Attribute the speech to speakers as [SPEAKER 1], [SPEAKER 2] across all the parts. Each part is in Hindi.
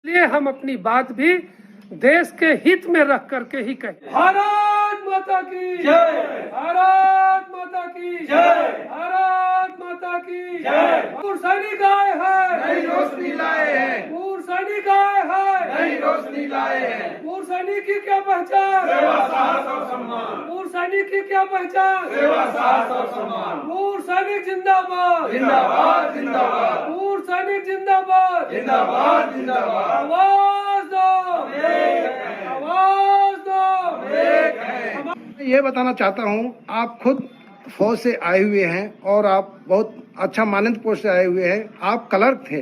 [SPEAKER 1] इसलिए हम अपनी बात भी देश के हित में रख करके ही कहें। भारत माता की जय, भारत माता की जय, भारत माता की जय। पूर्व सैनिक आए हैं,
[SPEAKER 2] नई रोशनी लाए हैं,
[SPEAKER 1] पूर्व सैनिक आए हैं,
[SPEAKER 2] नई रोशनी लाए हैं।
[SPEAKER 1] पूर्व सैनिक की क्या पहचान?
[SPEAKER 2] सेवा, साहस और सम्मान।
[SPEAKER 1] पूर्व सैनिक की क्या पहचान?
[SPEAKER 2] सेवा, साहस और सम्मान।
[SPEAKER 1] पूर्व सैनिक जिंदाबाद,
[SPEAKER 2] जिंदाबाद जिंदाबाद,
[SPEAKER 1] पूर्व सैनिक जिंदाबाद,
[SPEAKER 2] जिंदाबाद जिंदाबाद।
[SPEAKER 1] आवाज दो, आवाज दो।
[SPEAKER 3] मैं ये बताना चाहता हूँ, आप खुद फौज से आए हुए हैं और आप बहुत अच्छा मानद पोस्ट से आए हुए हैं। आप क्लर्क थे,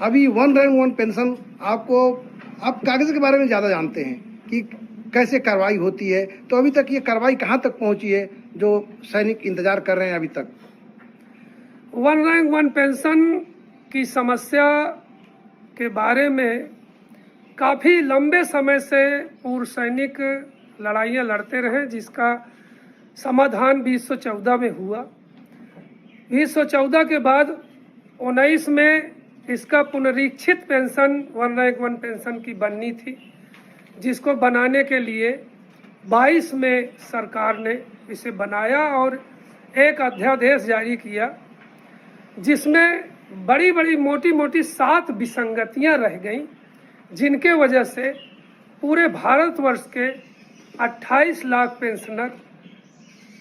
[SPEAKER 3] अभी 1 रैंक 1 पेंशन आपको, आप कागज के बारे में ज़्यादा जानते हैं कि कैसे कार्रवाई होती है। तो अभी तक ये कार्रवाई कहाँ तक पहुँची है जो सैनिक इंतजार कर रहे हैं अभी तक?
[SPEAKER 1] 1 रैंक 1 पेंशन की समस्या के बारे में काफ़ी लंबे समय से पूर्व सैनिक लड़ाइयाँ लड़ते रहे, जिसका समाधान 2014 में हुआ। 2014 के बाद 19 में इसका पुनरीक्षित पेंशन 1 रैंक 1 पेंशन की बननी थी, जिसको बनाने के लिए 22 में सरकार ने इसे बनाया और एक अध्यादेश जारी किया, जिसमें बड़ी बड़ी मोटी मोटी 7 विसंगतियां रह गईं, जिनके वजह से पूरे भारतवर्ष के 28 लाख पेंशनर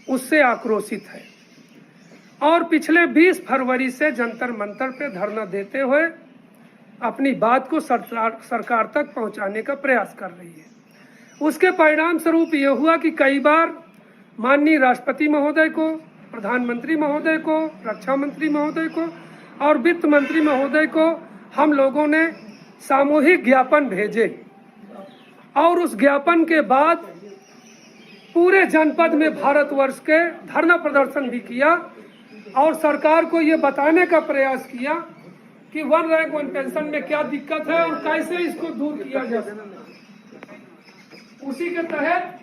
[SPEAKER 1] उससे आक्रोशित है और पिछले 20 फरवरी से जंतर मंतर पे धरना देते हुए अपनी बात को सरकार तक पहुंचाने का प्रयास कर रही है। उसके परिणाम स्वरूप ये हुआ कि कई बार माननीय राष्ट्रपति महोदय को, प्रधानमंत्री महोदय को, रक्षा मंत्री महोदय को और वित्त मंत्री महोदय को हम लोगों ने सामूहिक ज्ञापन भेजे और उस ज्ञापन के बाद पूरे जनपद में भारतवर्ष के धरना प्रदर्शन भी किया और सरकार को ये बताने का प्रयास किया कि 1 रैंक 1 पेंशन में क्या दिक्कत है और कैसे इसको दूर किया जा सकता है। उसी के तहत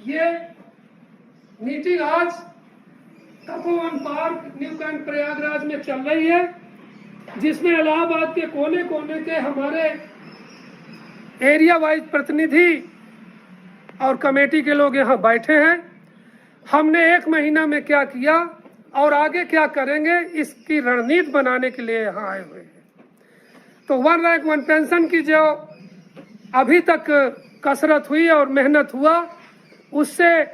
[SPEAKER 1] ये मीटिंग आज Tapovan park new camp Prayagraj में चल रही है, जिसमें इलाहाबाद के कोने कोने के हमारे एरिया वाइज प्रतिनिधि और कमेटी के लोग यहाँ बैठे हैं। हमने 1 महीना में क्या किया और आगे क्या करेंगे, इसकी रणनीति बनाने के लिए यहाँ आए हुए हैं। तो 1 रैंक 1 पेंशन की जो अभी तक कसरत हुई और मेहनत हुआ, उससे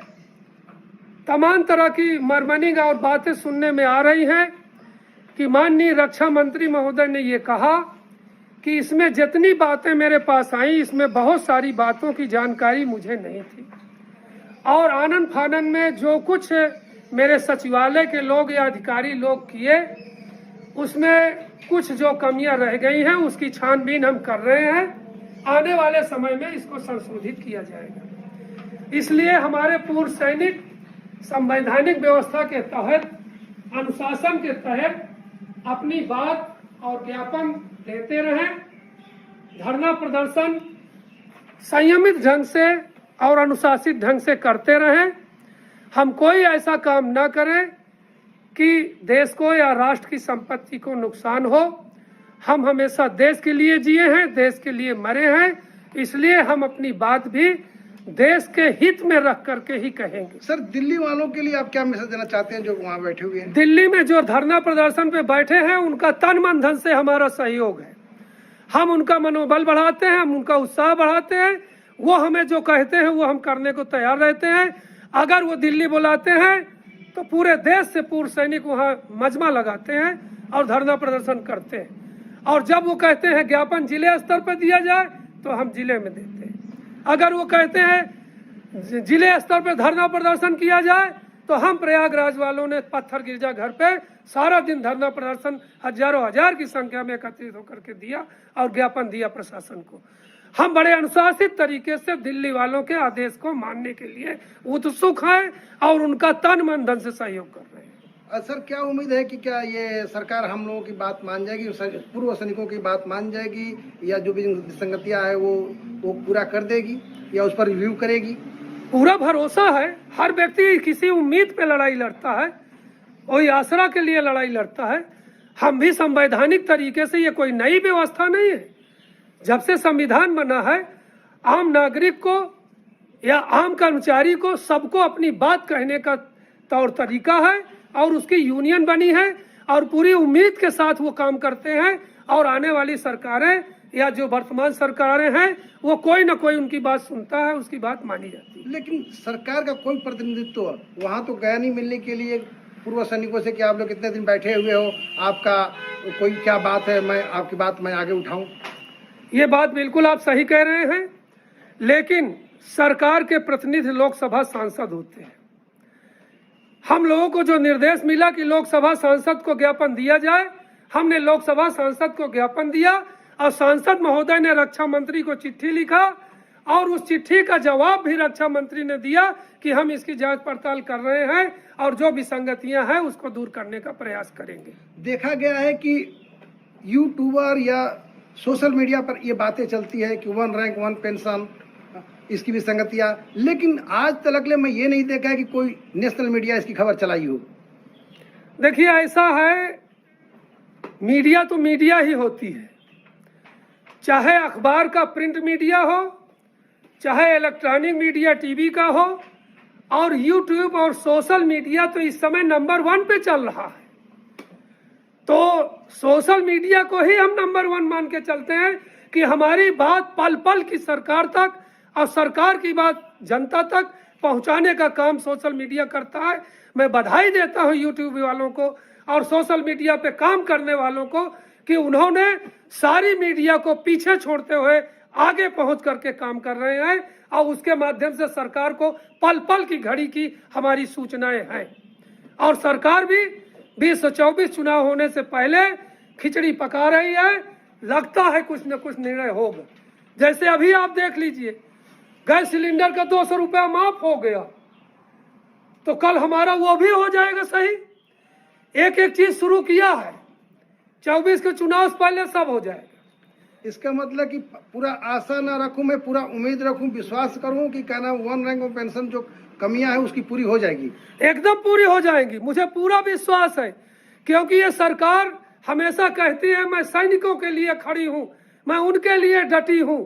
[SPEAKER 1] तमाम तरह की मर्मनिंग और बातें सुनने में आ रही हैं कि माननीय रक्षा मंत्री महोदय ने ये कहा कि इसमें जितनी बातें मेरे पास आई, इसमें बहुत सारी बातों की जानकारी मुझे नहीं थी और आनन फानन में जो कुछ मेरे सचिवालय के लोग या अधिकारी लोग किए, उसमें कुछ जो कमियां रह गई हैं उसकी छानबीन हम कर रहे हैं। आने वाले समय में इसको संशोधित किया जाएगा। इसलिए हमारे पूर्व सैनिक संवैधानिक व्यवस्था के तहत, अनुशासन के तहत अपनी बात और ज्ञापन देते रहें, धरना प्रदर्शन संयमित ढंग से और अनुशासित ढंग से करते रहें। हम कोई ऐसा काम ना करें कि देश को या राष्ट्र की संपत्ति को नुकसान हो। हम हमेशा देश के लिए जिए हैं, देश के लिए मरे हैं, इसलिए हम अपनी बात भी देश के हित में रख करके ही कहेंगे।
[SPEAKER 3] सर, दिल्ली वालों के लिए आप क्या मैसेज देना चाहते हैं जो वहाँ बैठे हुए हैं?
[SPEAKER 1] दिल्ली में जो धरना प्रदर्शन पे बैठे हैं, उनका तन मन धन से हमारा सहयोग है। हम उनका मनोबल बढ़ाते हैं, हम उनका उत्साह बढ़ाते हैं। वो हमें जो कहते हैं वो हम करने को तैयार रहते हैं। अगर वो दिल्ली बुलाते हैं तो पूरे देश से पूर्व सैनिक वहाँ मजमा लगाते हैं और धरना प्रदर्शन करते हैं। और जब वो कहते हैं ज्ञापन जिले स्तर पर दिया जाए तो हम जिले में देते हैं। अगर वो कहते हैं जिले स्तर पर धरना प्रदर्शन किया जाए तो हम प्रयागराज वालों ने पत्थर गिरजा घर पे सारा दिन धरना प्रदर्शन हजारों हजार की संख्या में एकत्रित होकर के दिया और ज्ञापन दिया प्रशासन को। हम बड़े अनुशासित तरीके से दिल्ली वालों के आदेश को मानने के लिए उत्सुक हैं और उनका तन मन धन से सहयोग कर रहे हैं।
[SPEAKER 3] सर, क्या उम्मीद है कि क्या ये सरकार हम लोगों की बात मान जाएगी, पूर्व सैनिकों की बात मान जाएगी, या जो भी विसंगतियां है वो पूरा कर देगी या उस पर रिव्यू करेगी?
[SPEAKER 1] पूरा भरोसा है। हर व्यक्ति किसी उम्मीद पे लड़ाई लड़ता है, कोई आसरा के लिए लड़ाई लड़ता है। हम भी संवैधानिक तरीके से, ये कोई नई व्यवस्था नहीं है। जब से संविधान बना है, आम नागरिक को या आम कर्मचारी को सबको अपनी बात कहने का तौर तरीका है, और उसकी यूनियन बनी है और पूरी उम्मीद के साथ वो काम करते हैं। और आने वाली सरकारें या जो वर्तमान सरकारें हैं, वो कोई ना कोई उनकी बात सुनता है, उसकी बात मानी जाती है।
[SPEAKER 3] लेकिन सरकार का कोई प्रतिनिधित्व वहाँ तो गया नहीं मिलने के लिए पूर्व सैनिकों से कि आप लोग कितने दिन बैठे हुए हो, आपका कोई क्या बात है, मैं आपकी बात मैं आगे उठाऊं।
[SPEAKER 1] ये बात बिल्कुल आप सही कह रहे हैं, लेकिन सरकार के प्रतिनिधि लोकसभा सांसद होते हैं। हम लोगों को जो निर्देश मिला कि लोकसभा सांसद को ज्ञापन दिया जाए, हमने लोकसभा सांसद को ज्ञापन दिया और सांसद महोदय ने रक्षा मंत्री को चिट्ठी लिखा और उस चिट्ठी का जवाब भी रक्षा मंत्री ने दिया कि हम इसकी जांच पड़ताल कर रहे हैं और जो विसंगतियां हैं उसको दूर करने का प्रयास करेंगे।
[SPEAKER 3] देखा गया है कि यूट्यूबर या सोशल मीडिया पर ये बातें चलती है कि 1 रैंक 1 पेंशन, इसकी विसंगतियां, लेकिन आज तक मैं ये नहीं देखा है कि कोई नेशनल मीडिया इसकी खबर चलाई हो।
[SPEAKER 1] देखिए, ऐसा है, मीडिया तो मीडिया ही होती है, चाहे अखबार का प्रिंट मीडिया हो, चाहे इलेक्ट्रॉनिक मीडिया टीवी का हो, और यूट्यूब और सोशल मीडिया तो इस समय नंबर 1 पे चल रहा है। तो सोशल मीडिया को ही हम नंबर 1 मान के चलते हैं कि हमारी बात पल पल की सरकार तक और सरकार की बात जनता तक पहुंचाने का काम सोशल मीडिया करता है। मैं बधाई देता हूं यूट्यूब वालों को और सोशल मीडिया पे काम करने वालों को कि उन्होंने सारी मीडिया को पीछे छोड़ते हुए आगे पहुंच करके काम कर रहे हैं और उसके माध्यम से सरकार को पल पल की घड़ी की हमारी सूचनाएं हैं। और सरकार भी 2024 चुनाव होने से पहले खिचड़ी पका रही है, लगता है कुछ न कुछ निर्णय होगा। जैसे अभी आप देख लीजिए, गैस सिलेंडर का 200 रुपया माफ हो गया, तो कल हमारा वो भी हो जाएगा सही। एक एक चीज शुरू किया है, 24 के चुनाव से पहले सब हो जाएगा।
[SPEAKER 3] इसका मतलब कि पूरा आशा ना रखूं, मैं पूरा उम्मीद रखूं, विश्वास करूं कि क्या नाम 1 रैंक 1 पेंशन जो कमियां हैं उसकी पूरी हो जाएगी।
[SPEAKER 1] एकदम पूरी हो जाएंगी, मुझे पूरा विश्वास है, क्योंकि ये सरकार हमेशा कहती है मैं सैनिकों के लिए खड़ी हूं, मैं उनके लिए डटी हूं,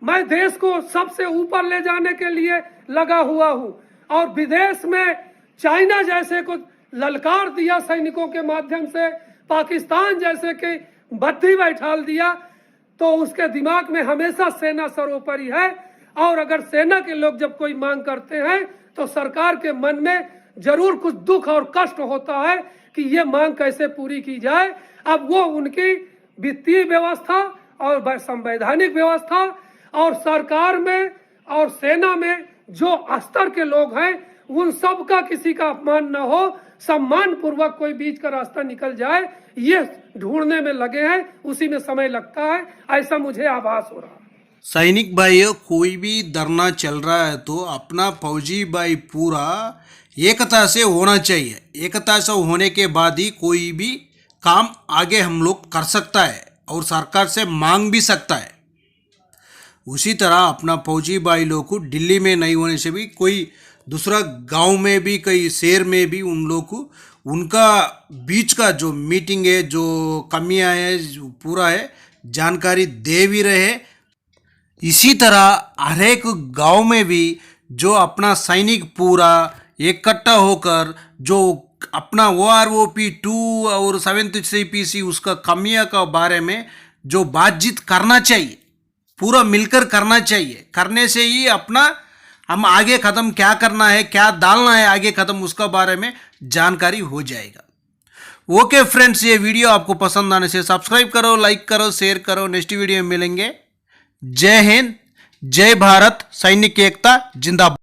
[SPEAKER 1] मैं देश को सबसे ऊपर ले जाने के लिए लगा हुआ हूं। और विदेश में चाइना जैसे को ललकार दिया सैनिकों के माध्यम से, पाकिस्तान जैसे के बत्ती बैठाल दिया, तो उसके दिमाग में हमेशा सेना सर्वोपरि है। और अगर सेना के लोग जब कोई मांग करते हैं तो सरकार के मन में जरूर कुछ दुख और कष्ट होता है कि ये मांग कैसे पूरी की जाए। अब वो उनकी वित्तीय व्यवस्था और संवैधानिक व्यवस्था और सरकार में और सेना में जो स्तर के लोग हैं उन सब का किसी का अपमान न हो, सम्मान पूर्वक कोई बीच का रास्ता निकल जाए, ये ढूंढने में लगे हैं, उसी में समय लगता है, ऐसा मुझे आभास हो रहा है।
[SPEAKER 4] सैनिक भाइयों, कोई भी धरना चल रहा है तो अपना फौजी भाई पूरा एकता से होना चाहिए। एकता से होने के बाद ही कोई भी काम आगे हम लोग कर सकता है और सरकार से मांग भी सकता है। उसी तरह अपना फौजी भाई लोग को दिल्ली में नहीं होने से भी कोई दूसरा गांव में भी, कई शहर में भी उन लोग को उनका बीच का जो मीटिंग है, जो कमियां है, जो पूरा है जानकारी दे भी रहे। इसी तरह हर एक गांव में भी जो अपना सैनिक पूरा इकट्ठा होकर जो अपना OROP 2 और 7th CPC उसका कमियां का बारे में जो बातचीत करना चाहिए, पूरा मिलकर करना चाहिए। करने से ही अपना हम आगे कदम क्या करना है, क्या डालना है आगे कदम, उसका बारे में जानकारी हो जाएगा। ओके फ्रेंड्स, ये वीडियो आपको पसंद आने से सब्सक्राइब करो, लाइक करो, शेयर करो। नेक्स्ट वीडियो में मिलेंगे। जय हिंद, जय भारत, सैनिक एकता जिंदाबाद।